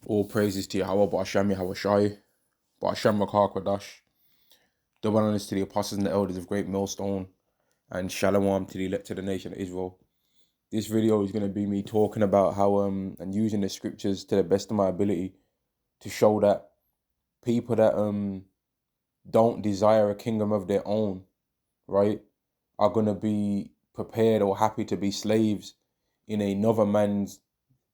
All praises to Yahweh, Ba'ashem Yahweh Shai, Ba'ashem Rakar Kodash. Double honors to the apostles and the elders of Great Millstone, and Shalom to the elect of the nation of Israel. This video is going to be me talking about how and using the scriptures to the best of my ability to show that people that don't desire a kingdom of their own, right, are going to be prepared or happy to be slaves in another man's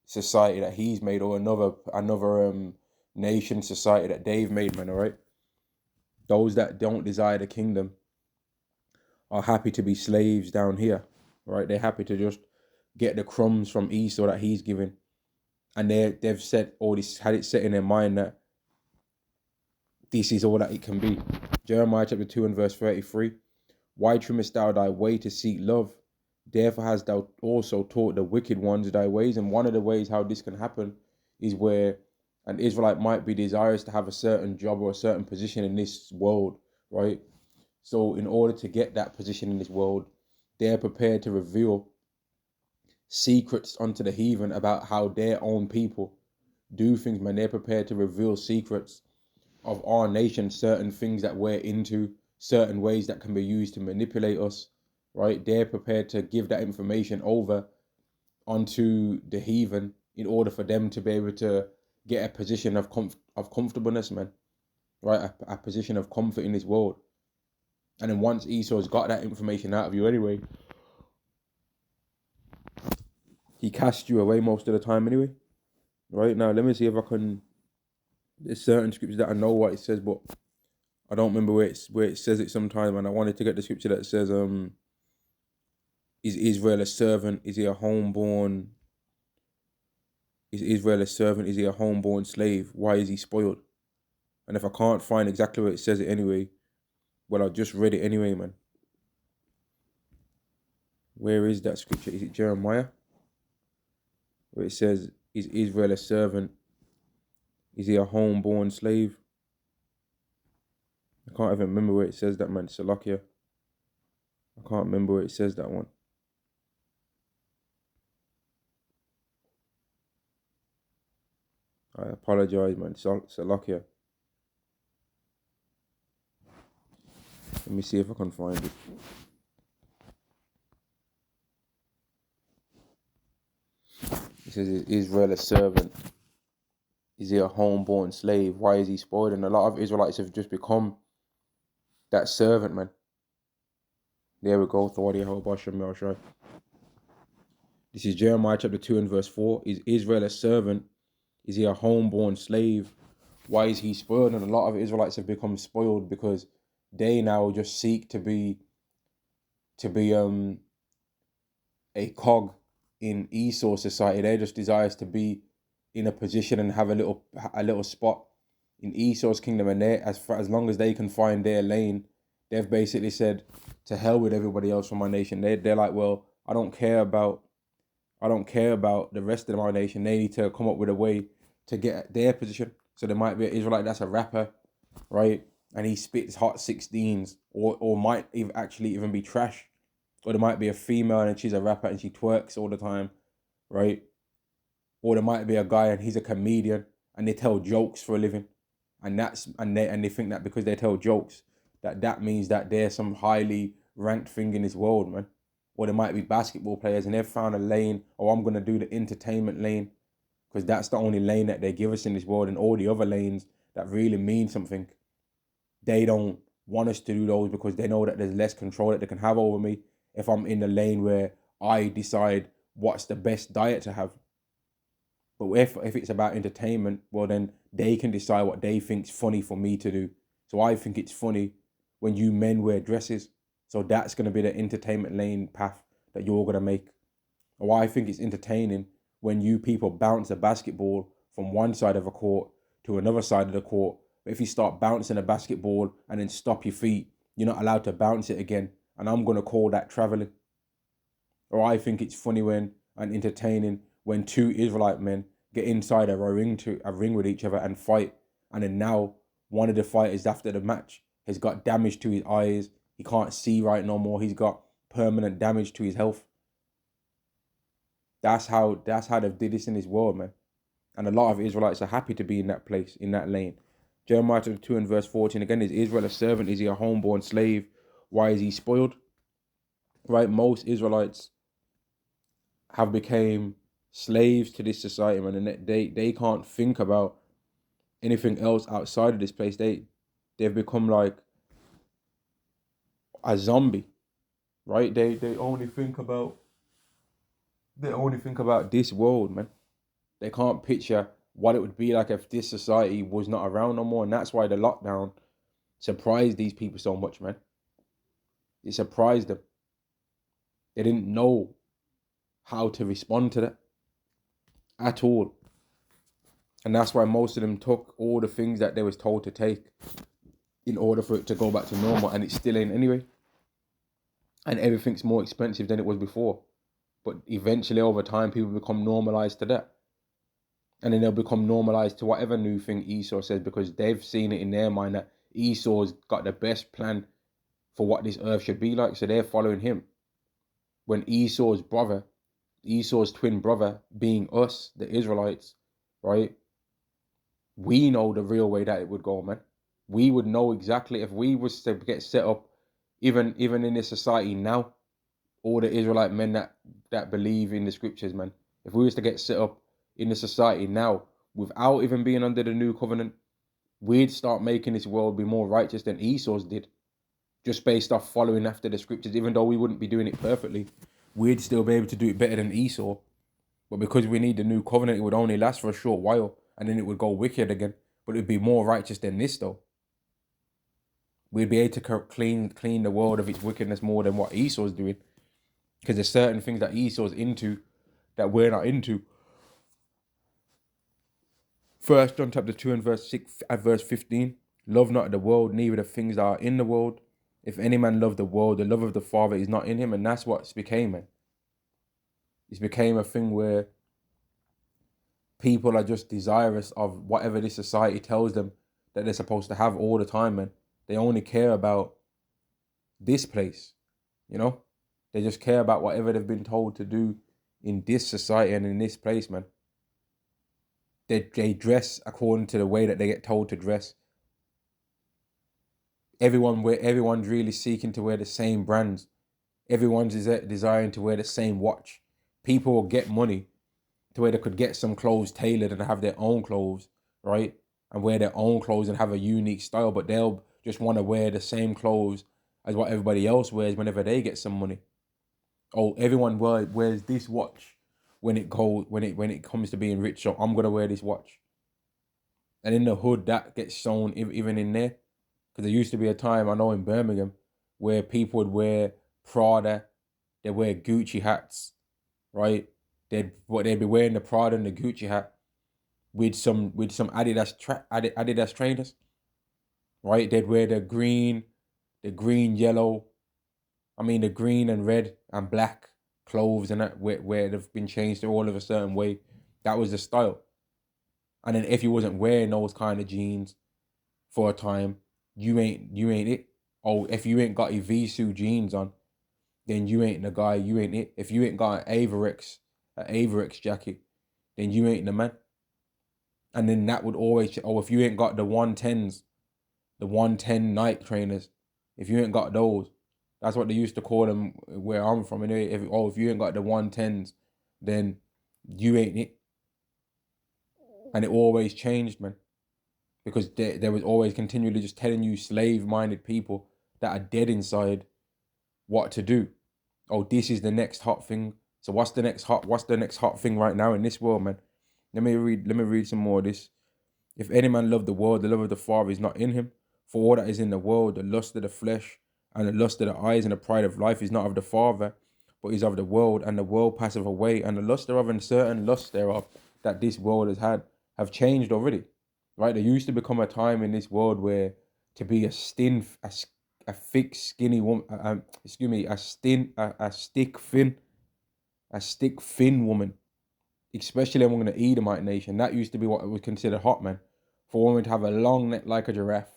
society that he's made, or another nation society that they've made, man. All right, those that don't desire the kingdom are happy to be slaves down here, right? They're happy to just get the crumbs from Esau that he's given, and they've set all this, had it set in their mind that this is all that it can be. Jeremiah chapter 2 and verse 33. Why trimmest thou thy way to seek love? Therefore hast thou also taught the wicked ones thy ways. And one of the ways how this can happen is where an Israelite might be desirous to have a certain job or a certain position in this world, right? So in order to get that position in this world, they're prepared to reveal secrets unto the heathen about how their own people do things, man. They're prepared to reveal secrets of our nation, certain things that we're into, certain ways that can be used to manipulate us, right? They're prepared to give that information over onto the heathen in order for them to be able to get a position of comfortableness, man, right? A position of comfort in this world. And then once Esau's got that information out of you anyway, he casts you away most of the time anyway. Right now, let me see if I can. There's certain scriptures that I know what it says, but I don't remember where it says it sometime. And I wanted to get the scripture that says, "Is Israel a servant? Is he a homeborn? Is Israel a servant? Is he a homeborn slave? Why is he spoiled?" And if I can't find exactly where it says it anyway, well, I just read it anyway, man. Where is that scripture? Is it Jeremiah? Where it says, "Is Israel a servant? Is he a homeborn slave?" I can't even remember where it says that, man. Salakia. I can't remember where it says that one. I apologize, man. Salakia. Let me see if I can find it. It says, "Is Israel a servant? Is he a homeborn slave? Why is he spoiled?" And a lot of Israelites have just become that servant, man. There we go. This is Jeremiah chapter 2 and verse 4. Is Israel a servant? Is he a homeborn slave? Why is he spoiled? And a lot of Israelites have become spoiled because they now just seek to be a cog in Esau society. They just desires to be in a position and have a little spot in Esau's kingdom, and they, as long as they can find their lane, they've basically said, to hell with everybody else from my nation. They're like, well, I don't care about the rest of my nation. They need to come up with a way to get their position. So there might be an Israelite that's a rapper, right? And he spits hot 16s, or might even be trash. Or there might be a female and she's a rapper and she twerks all the time, right? Or there might be a guy and he's a comedian and they tell jokes for a living. And they think that because they tell jokes, that means that they're some highly ranked thing in this world, man. Or there might be basketball players and they've found a lane, oh, I'm going to do the entertainment lane, because that's the only lane that they give us in this world, and all the other lanes that really mean something, they don't want us to do those because they know that there's less control that they can have over me if I'm in the lane where I decide what's the best diet to have. But if it's about entertainment, well, then they can decide what they think's funny for me to do. So I think it's funny when you men wear dresses. So that's going to be the entertainment lane path that you're going to make. Or I think it's entertaining when you people bounce a basketball from one side of a court to another side of the court. But if you start bouncing a basketball and then stop your feet, you're not allowed to bounce it again. And I'm going to call that traveling. Or I think it's funny and entertaining when two Israelite men get inside a ring with each other and fight. And then now one of the fighters after the match has got damage to his eyes. He can't see right no more. He's got permanent damage to his health. That's how they did this in this world, man. And a lot of Israelites are happy to be in that place, in that lane. Jeremiah 2 and verse 14, again, is Israel a servant? Is he a homeborn slave? Why is he spoiled? Right? Most Israelites have become slaves to this society, man, and they can't think about anything else outside of this place. They've become like a zombie, right? They only think about this world, man. They can't picture what it would be like if this society was not around no more, and that's why the lockdown surprised these people so much, man. It surprised them. They didn't know how to respond to that at all. And that's why most of them took all the things that they was told to take in order for it to go back to normal, and it still ain't anyway. And everything's more expensive than it was before. But eventually, over time, people become normalized to that. And then they'll become normalized to whatever new thing Esau says, because they've seen it in their mind that Esau's got the best plan for what this earth should be like. So they're following him. When Esau's twin brother, being us, the Israelites, right? We know the real way that it would go, man. We would know exactly if we was to get set up, even in this society now, all the Israelite men that believe in the scriptures, man. If we was to get set up in the society now, without even being under the new covenant, we'd start making this world be more righteous than Esau's did. Just based off following after the scriptures, even though we wouldn't be doing it perfectly, we'd still be able to do it better than Esau. But because we need the new covenant, it would only last for a short while, and then it would go wicked again. But it'd be more righteous than this, though. We'd be able to clean the world of its wickedness more than what Esau's doing. Because there's certain things that Esau's into that we're not into. 1 John chapter 2 and verse 15. Love not the world, neither the things that are in the world. If any man love the world, the love of the Father is not in him. And that's what it's became, man. It's became a thing where people are just desirous of whatever this society tells them that they're supposed to have all the time, man. They only care about this place, you know? They just care about whatever they've been told to do in this society and in this place, man. They dress according to the way that they get told to dress. Everyone's really seeking to wear the same brands. Everyone's desiring to wear the same watch. People will get money to where they could get some clothes tailored and have their own clothes, right? And wear their own clothes and have a unique style, but they'll just want to wear the same clothes as what everybody else wears whenever they get some money. Oh, everyone wears this watch when it comes to being rich, so I'm gonna wear this watch. And in the hood, that gets shown even in there, because there used to be a time, I know, in Birmingham, where people would wear Prada, they wear Gucci hats, right? They'd be wearing the Prada and the Gucci hat with some Adidas trainers, right? They'd wear the green, yellow, the green and red and black clothes and that where they've been changed to all of a certain way. That was the style. And then if you wasn't wearing those kind of jeans for a time, you ain't it. Oh, if you ain't got your Visu jeans on, then you ain't the guy, you ain't it. If you ain't got an Avirex jacket, then you ain't the man. And then that would always, if you ain't got the 110s, the 110 Nike trainers, if you ain't got those, that's what they used to call them where I'm from. Anyway, if you ain't got the 110s, then you ain't it. And it always changed, man. Because there was always continually just telling you slave-minded people that are dead inside what to do. Oh, this is the next hot thing. So what's the next hot thing right now in this world, man? Let me read some more of this. If any man love the world, the love of the Father is not in him. For all that is in the world, the lust of the flesh, and the lust of the eyes, and the pride of life is not of the Father, but is of the world, and the world passeth away, and the lust thereof and certain lusts thereof that this world has had have changed already. Right? There used to become a time in this world where to be a thick, skinny woman, a stick thin woman, especially among the Edomite nation, that used to be what was considered hot, man. For a woman to have a long neck like a giraffe,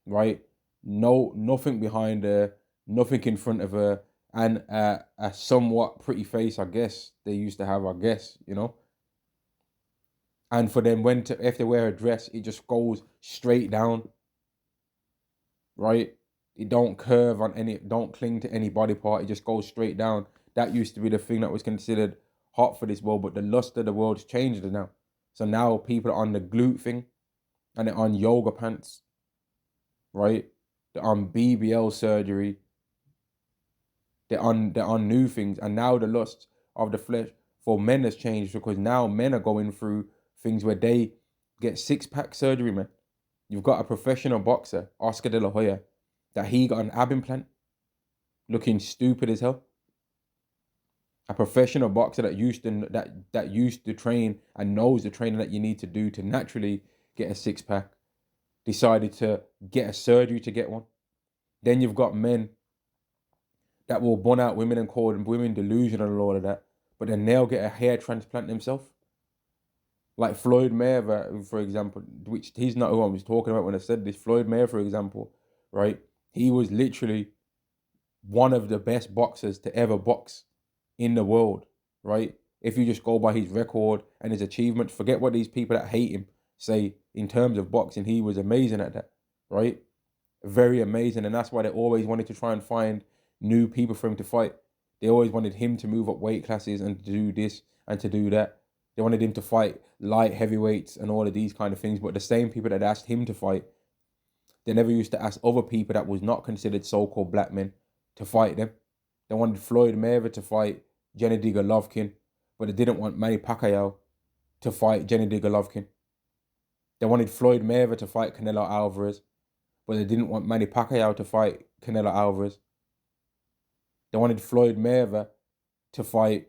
right? Nothing behind her, nothing in front of her, and a somewhat pretty face, I guess they used to have, you know. And for them, if they wear a dress, it just goes straight down, right? It don't curve on any, don't cling to any body part. It just goes straight down. That used to be the thing that was considered hot for this world, but the lust of the world's changed it now. So now people are on the glute thing, and they're on yoga pants, right? They're on BBL surgery. They're on new things, and now the lust of the flesh for men has changed because now men are going through things where they get six-pack surgery, man. You've got a professional boxer, Oscar De La Hoya, that he got an ab implant, looking stupid as hell. A professional boxer that used to train and knows the training that you need to do to naturally get a six-pack, decided to get a surgery to get one. Then you've got men that will bun out women and call them women delusional and all of that, but then they'll get a hair transplant themselves. Like Floyd Mayweather, for example, which he's not who I was talking about when I said this. Floyd Mayweather, for example, right? He was literally one of the best boxers to ever box in the world, right? If you just go by his record and his achievements, forget what these people that hate him say in terms of boxing. He was amazing at that, right? Very amazing. And that's why they always wanted to try and find new people for him to fight. They always wanted him to move up weight classes and to do this and to do that. They wanted him to fight light heavyweights and all of these kind of things. But the same people that asked him to fight, they never used to ask other people that was not considered so-called black men to fight them. They wanted Floyd Mayweather to fight Gennady Golovkin, but they didn't want Manny Pacquiao to fight Gennady Golovkin. They wanted Floyd Mayweather to fight Canelo Alvarez, but they didn't want Manny Pacquiao to fight Canelo Alvarez. They wanted Floyd Mayweather to fight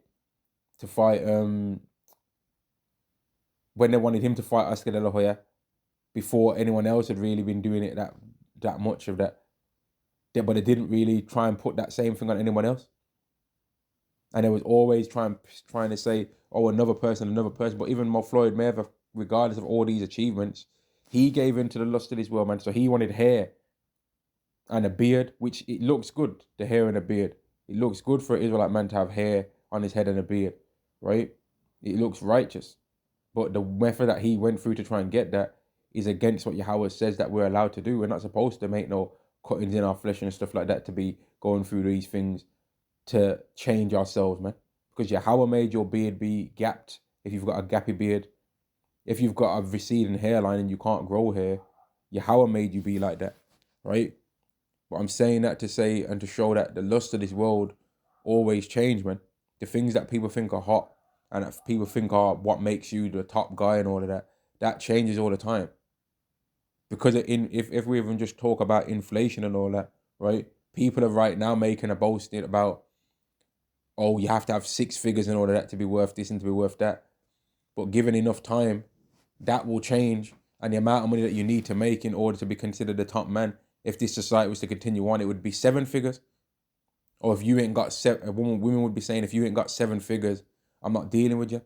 when they wanted him to fight Oscar De La Hoya, before anyone else had really been doing it that much of that. But they didn't really try and put that same thing on anyone else. And they was always trying to say, oh, another person. But even more Floyd Mayweather, regardless of all these achievements, he gave in to the lust of this world, man. So he wanted hair and a beard, which it looks good, the hair and a beard. It looks good for an Israelite man to have hair on his head and a beard, right? It looks righteous. But the method that he went through to try and get that is against what Yahweh says that we're allowed to do. We're not supposed to make no cuttings in our flesh and stuff like that to be going through these things to change ourselves, man. Because Yahweh made your beard be gapped if you've got a gappy beard. If you've got a receding hairline and you can't grow hair, Yahweh made you be like that, right? But I'm saying that to say and to show that the lust of this world always change, man. The things that people think are hot and that people think are what makes you the top guy and all of that, that changes all the time. Because if we even just talk about inflation and all that, right? People are right now making a boast about, oh, you have to have six figures in order that to be worth this and to be worth that. But given enough time, that will change. And the amount of money that you need to make in order to be considered the top man, if this society was to continue on, it would be seven figures. Or if you ain't got women would be saying, if you ain't got seven figures, I'm not dealing with you.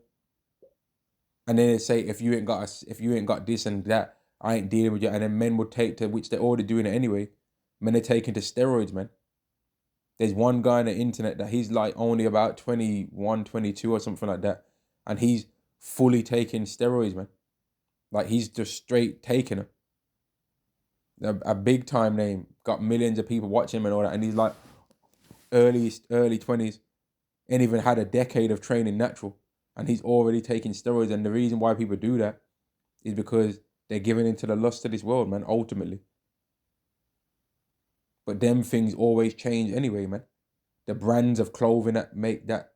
And then they say, if you ain't got this and that, I ain't dealing with you. And then men would take to, which they're already doing it anyway, men are taking to steroids, man. There's one guy on the internet that he's like only about 21, 22 or something like that. And he's fully taking steroids, man. Like he's just straight taking them. A big time name, got millions of people watching him and all that. And he's like early 20s, ain't even had a decade of training natural. And he's already taking steroids. And the reason why people do that is because they're giving into the lust of this world, man, ultimately. But them things always change anyway, man. The brands of clothing that make that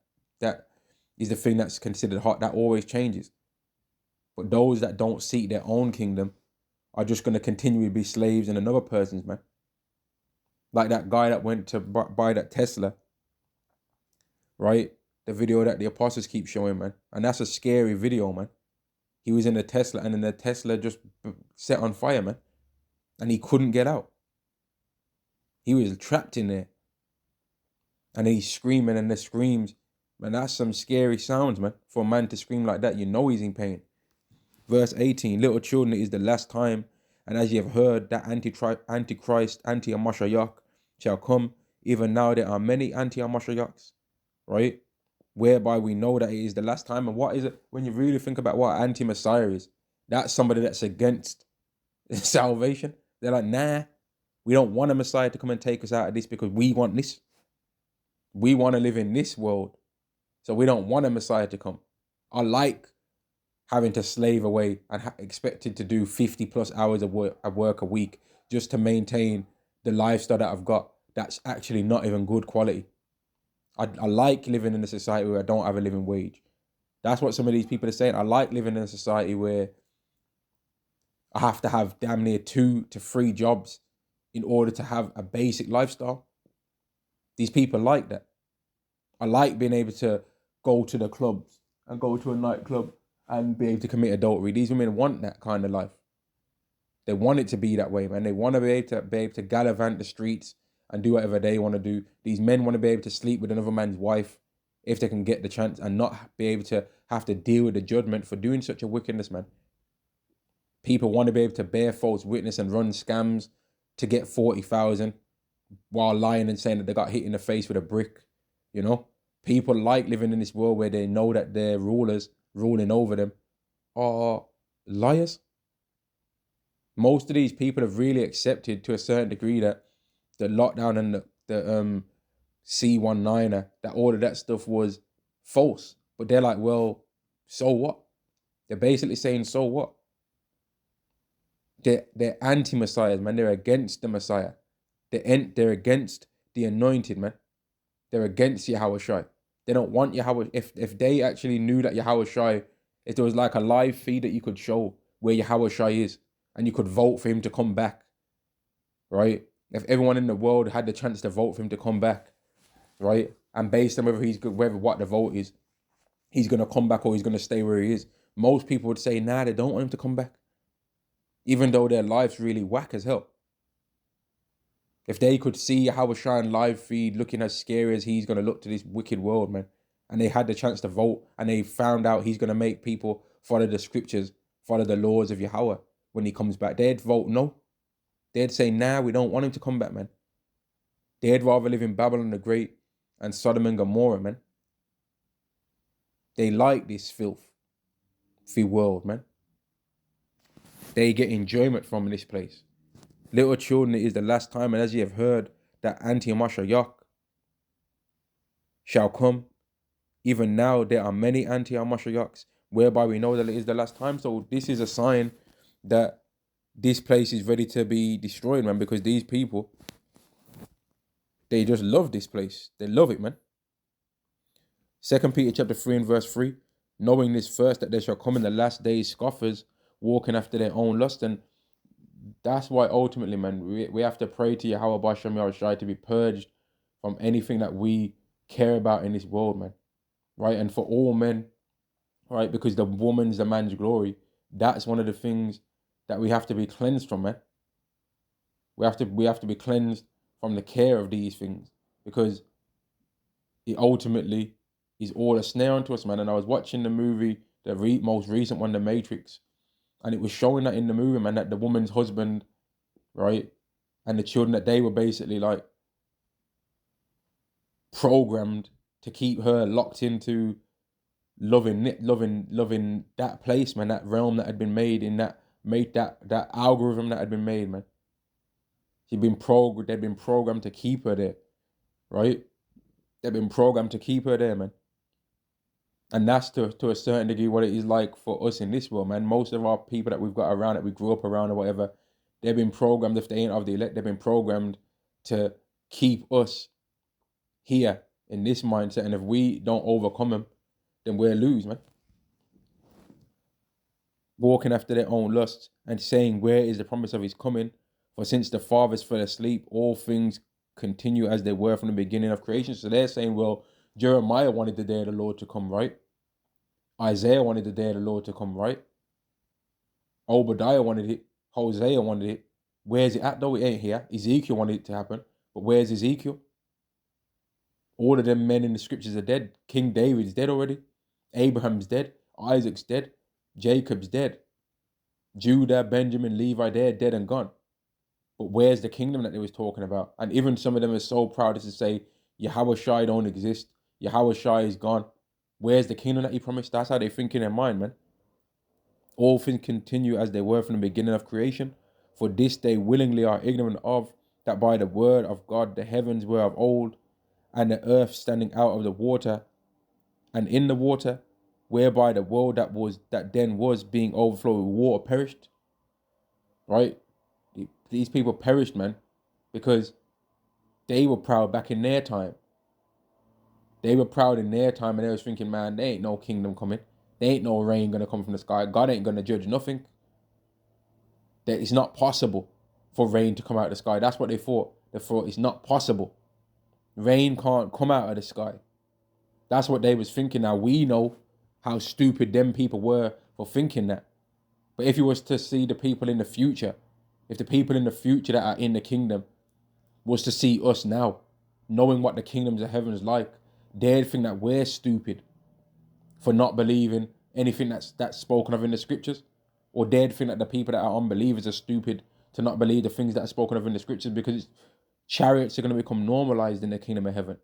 is the thing that's considered hot, that always changes. But those that don't seek their own kingdom are just going to continually be slaves in another person's, man. Like that guy that went to buy that Tesla, right? The video that the apostles keep showing, man. And that's a scary video, man. He was in a Tesla and then the Tesla just set on fire, man. And he couldn't get out. He was trapped in there. And then he's screaming and the screams. Man, that's some scary sounds, man. For a man to scream like that, you know he's in pain. Verse 18, little children, it is the last time. And as you have heard, that Antichrist, Anti-Mashiach shall come. Even now there are many Anti-Mashiachs, right? whereby we know that it is the last time. And what is it? When you really think about what anti-Messiah is, that's somebody that's against salvation. They're like, nah, we don't want a Messiah to come and take us out of this because we want this. We want to live in this world. So we don't want a Messiah to come. I like having to slave away and expected to do 50 plus hours of work a week just to maintain the lifestyle that I've got that's actually not even good quality. I like living in a society where I don't have a living wage. That's what some of these people are saying. I like living in a society where I have to have damn near 2 to 3 jobs in order to have a basic lifestyle. These people like that. I like being able to go to the clubs and go to a nightclub and be able to commit adultery. These women want that kind of life. They want it to be that way, man. They want to be able to gallivant the streets and do whatever they want to do. These men want to be able to sleep with another man's wife if they can get the chance and not be able to have to deal with the judgment for doing such a wickedness, man. People want to be able to bear false witness and run scams to get 40,000 while lying and saying that they got hit in the face with a brick, you know? People like living in this world where they know that their rulers ruling over them are liars. Most of these people have really accepted to a certain degree that the lockdown and the C19er, that all of that stuff was false. But they're like, well, so what? They're basically saying, so what? They're anti-messiahs, man. They're against the Messiah. They're against the anointed, man. They're against Yahweh Shai. They don't want Yahweh. If they actually knew that Yahweh Shai, if there was like a live feed that you could show where Yahweh Shai is, and you could vote for him to come back, right? If everyone in the world had the chance to vote for him to come back, right? And based on whether he's good, whether what the vote is, he's gonna come back or he's gonna stay where he is. Most people would say, nah, they don't want him to come back, even though their life's really whack as hell. If they could see Yahweh Shai on live feed looking as scary as he's gonna look to this wicked world, man, and they had the chance to vote and they found out he's gonna make people follow the scriptures, follow the laws of Yahweh when he comes back, they'd vote no. They'd say, nah, we don't want him to come back, man. They'd rather live in Babylon the Great and Sodom and Gomorrah, man. They like this filthy world, man. They get enjoyment from this place. Little children, it is the last time, and as you have heard, that Anti-Mashiach shall come. Even now, there are many Anti-Mashiachs, whereby we know that it is the last time. So this is a sign that this place is ready to be destroyed, man, because these people, they just love this place. They love it, man. 2 Peter chapter 3 and verse 3, knowing this first, that there shall come in the last days scoffers, walking after their own lust. And that's why ultimately, man, we have to pray to Yahweh B'Shem Yahushai to be purged from anything that we care about in this world, man. Right? And for all men, right? Because the woman's the man's glory. That's one of the things that we have to be cleansed from, man. We have to be cleansed from the care of these things, because it ultimately is all a snare unto us, man. And I was watching the movie, the most recent one, The Matrix, and it was showing that in the movie, man, that the woman's husband, right, and the children, that they were basically like programmed to keep her locked into loving that place, man, that realm that had been made in that algorithm that had been made, man. They've been programmed to keep her there, right? They've been programmed to keep her there, man. And that's to a certain degree what it is like for us in this world, man. Most of our people that we've got around, that we grew up around or whatever, they've been programmed, if they ain't of the elect, they've been programmed to keep us here in this mindset. And if we don't overcome them, then we'll lose, man. Walking after their own lusts and saying, where is the promise of his coming? For since the fathers fell asleep, all things continue as they were from the beginning of creation. So they're saying, well, Jeremiah wanted the day of the Lord to come, right? Isaiah wanted the day of the Lord to come, right? Obadiah wanted it. Hosea wanted it. Where's it at though? It ain't here. Ezekiel wanted it to happen. But where's Ezekiel? All of them men in the scriptures are dead. King David's dead already. Abraham's dead. Isaac's dead. Jacob's dead. Judah, Benjamin, Levi, they're dead and gone. But where's the kingdom that they was talking about? And even some of them are so proud as to say, Yahweh Shai don't exist. Yahweh Shai is gone. Where's the kingdom that he promised? That's how they think in their mind, man. All things continue as they were from the beginning of creation. For this they willingly are ignorant of, that by the word of God the heavens were of old, and the earth standing out of the water and in the water, whereby the world that then was being overflowed with water perished. Right? These people perished, man, because they were proud back in their time. They were proud in their time, and they was thinking, man, there ain't no kingdom coming. There ain't no rain gonna come from the sky. God ain't gonna judge nothing. That it's not possible for rain to come out of the sky. That's what they thought. They thought it's not possible. Rain can't come out of the sky. That's what they was thinking. Now we know how stupid them people were for thinking that. But if you was to see the people in the future, if the people in the future that are in the kingdom was to see us now, knowing what the kingdoms of heaven is like, they'd think that we're stupid for not believing anything that's spoken of in the scriptures. Or they'd think that the people that are unbelievers are stupid to not believe the things that are spoken of in the scriptures, because chariots are going to become normalized in the kingdom of heaven.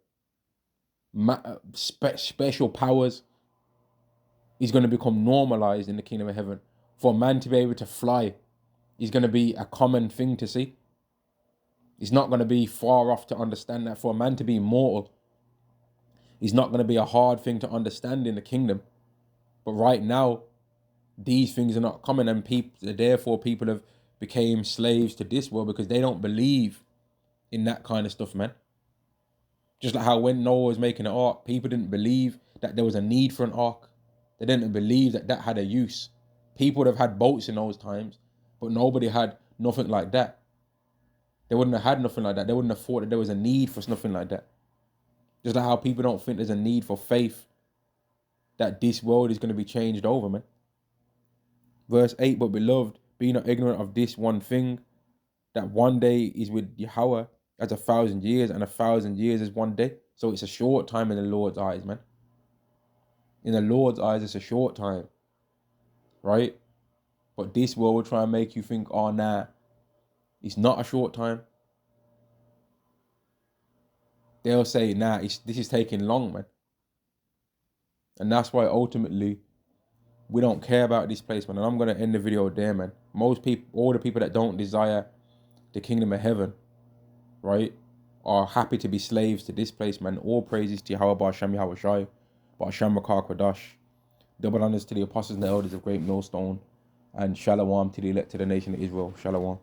Special powers is going to become normalized in the kingdom of heaven. For a man to be able to fly is going to be a common thing to see. It's not going to be far off to understand that. For a man to be immortal is not going to be a hard thing to understand in the kingdom. But right now, these things are not common, and therefore people have became slaves to this world because they don't believe in that kind of stuff, man. Just like how when Noah was making an ark, people didn't believe that there was a need for an ark. They didn't believe that had a use. People would have had boats in those times, but nobody had nothing like that. They wouldn't have had nothing like that. They wouldn't have thought that there was a need for something like that. Just like how people don't think there's a need for faith, that this world is going to be changed over, man. Verse 8, but beloved, be not ignorant of this one thing, that one day is with Yahweh as 1,000 years, and 1,000 years is one day. So it's a short time in the Lord's eyes, man. In the Lord's eyes, it's a short time, right? But this world will try and make you think, oh, nah, it's not a short time. They'll say, nah, this is taking long, man. And that's why ultimately we don't care about this place, man. And I'm going to end the video there, man. Most people, all the people that don't desire the kingdom of heaven, right, are happy to be slaves to this place, man. All praises to Yahweh Ba'Shem Yahweh Shai, Ba'Shem Rakar Kwadash. Double honors to the apostles and the elders of Great Millstone. And Shalom to the elect of the nation of Israel. Shalom.